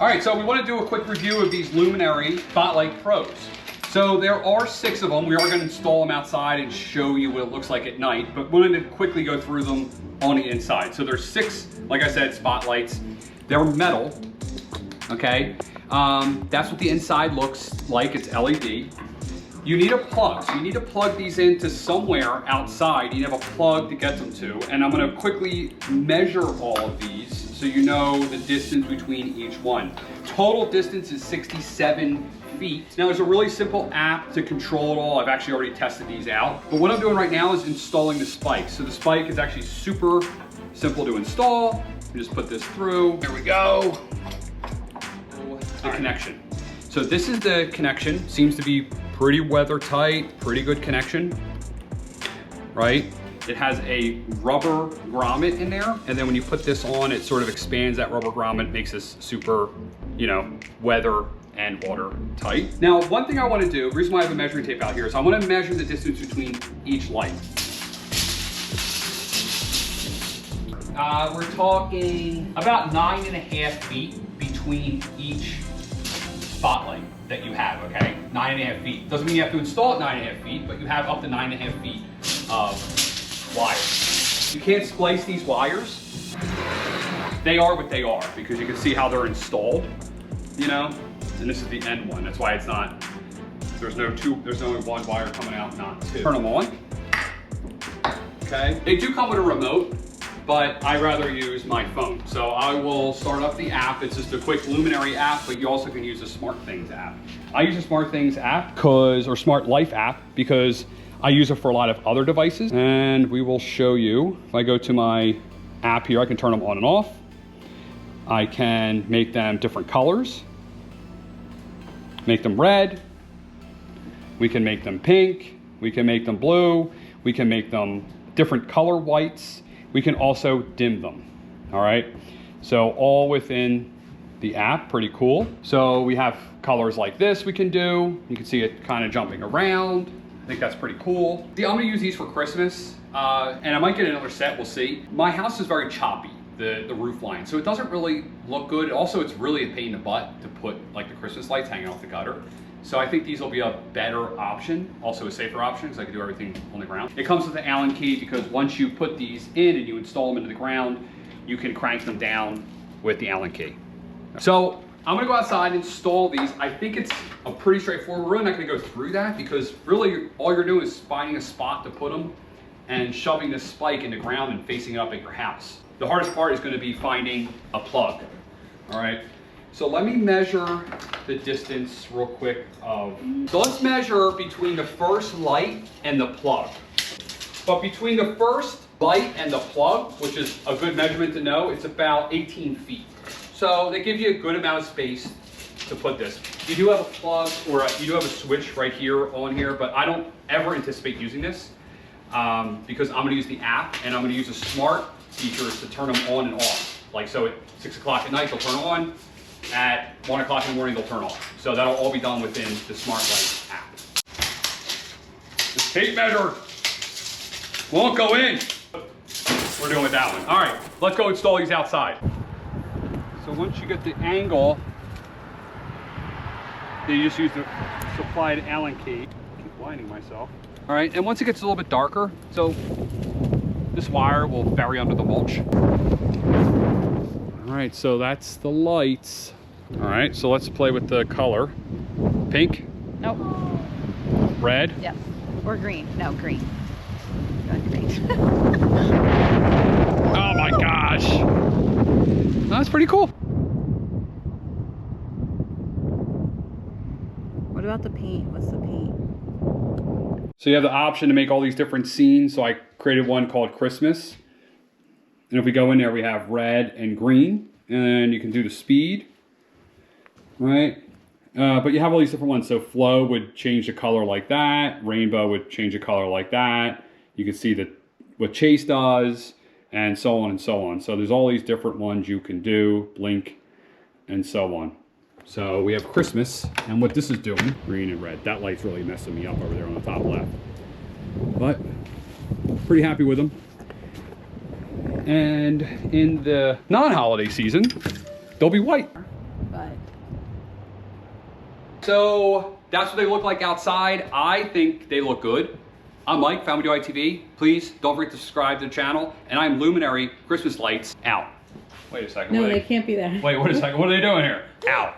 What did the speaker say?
All right, so we want to do a quick review of these Luminary Spotlight Pros. So there are 6 of them. We are going to install them outside and show you what it looks like at night, but we're going to quickly go through them on the inside. So there's 6, like I said, spotlights. They're metal, okay? That's what the inside looks like. It's LED. You need a plug, so you need to plug these into somewhere outside. You have a plug to get them to, and I'm gonna quickly measure all of these so you know the distance between each one. Total distance is 67 feet. Now there's a really simple app to control it all. I've actually already tested these out. But what I'm doing right now is installing the spike. So the spike is actually super simple to install. You just put this through, there we go. The connection. So this is the connection, seems to be pretty weather tight, pretty good connection, right? It has a rubber grommet in there, and then when you put this on, it sort of expands that rubber grommet, makes this super, you know, weather and water tight. Now, one thing I want to do, the reason why I have a measuring tape out here is I want to measure the distance between each light. We're talking about 9.5 feet between each spotlight that you have, okay? 9.5 feet. Doesn't mean you have to install it 9.5 feet, but you have up to 9.5 feet of wire. You can't splice these wires. They are what they are because you can see how they're installed, you know? And this is the end one. That's why it's not, there's only one wire coming out, not 2. Turn them on, okay? They do come with a remote, but I rather use my phone. So I will start up the app. It's just a quick Luminary app, but you also can use the SmartThings app. I use the SmartThings app or Smart Life app because I use it for a lot of other devices. And we will show you, if I go to my app here, I can turn them on and off. I can make them different colors, make them red. We can make them pink. We can make them blue. We can make them different color whites. We can also dim them, all right? So all within the app, pretty cool. So we have colors like this we can do. You can see it kind of jumping around. I think that's pretty cool. I'm gonna use these for Christmas, and I might get another set, we'll see. My house is very choppy, the roof line, so it doesn't really look good. Also, it's really a pain in the butt to put like the Christmas lights hanging off the gutter. So I think these will be a better option, also a safer option, because I can do everything on the ground. It comes with an Allen key because once you put these in and you install them into the ground, you can crank them down with the Allen key. So I'm gonna go outside and install these. I think it's a pretty straightforward. We're really not gonna go through that because really all you're doing is finding a spot to put them and shoving this spike in the ground and facing it up at your house. The hardest part is gonna be finding a plug, all right? So let me measure the distance real quick so let's measure between the first light and the plug. But between the first light and the plug, which is a good measurement to know, it's about 18 feet. So they give you a good amount of space to put this. You do have a plug or you do have a switch right here on here, but I don't ever anticipate using this because I'm gonna use the app and I'm gonna use the smart features to turn them on and off. Like so at 6 o'clock at night, they'll turn on. At 1 o'clock in the morning, they'll turn off. So that'll all be done within the Smart Light app. This tape measure won't go in. We're doing with that one. All right, let's go install these outside. So once you get the angle, then you just use the supplied Allen key. Keep blinding myself. All right, and once it gets a little bit darker, so this wire will bury under the mulch. All right, so that's the lights. All right, so let's play with the color. Pink? Nope. Red? Yep. Or green. No, green. Green. Oh my gosh. That's pretty cool. What about the paint? What's the paint? So you have the option to make all these different scenes. So I created one called Christmas. And if we go in there, we have red and green. And you can do the speed, right? But you have all these different ones. So flow would change the color like that. Rainbow would change the color like that. You can see that what chase does, and so on and so on. So there's all these different ones you can do, blink, and so on. So we have Christmas, and what this is doing, green and red. That light's really messing me up over there on the top left. But pretty happy with them. And in the non-holiday season, they'll be white. But so that's what they look like outside. I think they look good. I'm Mike, Family Duo TV. Please don't forget to subscribe to the channel. And I'm Luminary Christmas lights out. Wait a second. No, what they can't be there. Wait, wait a second. What are they doing here? Out.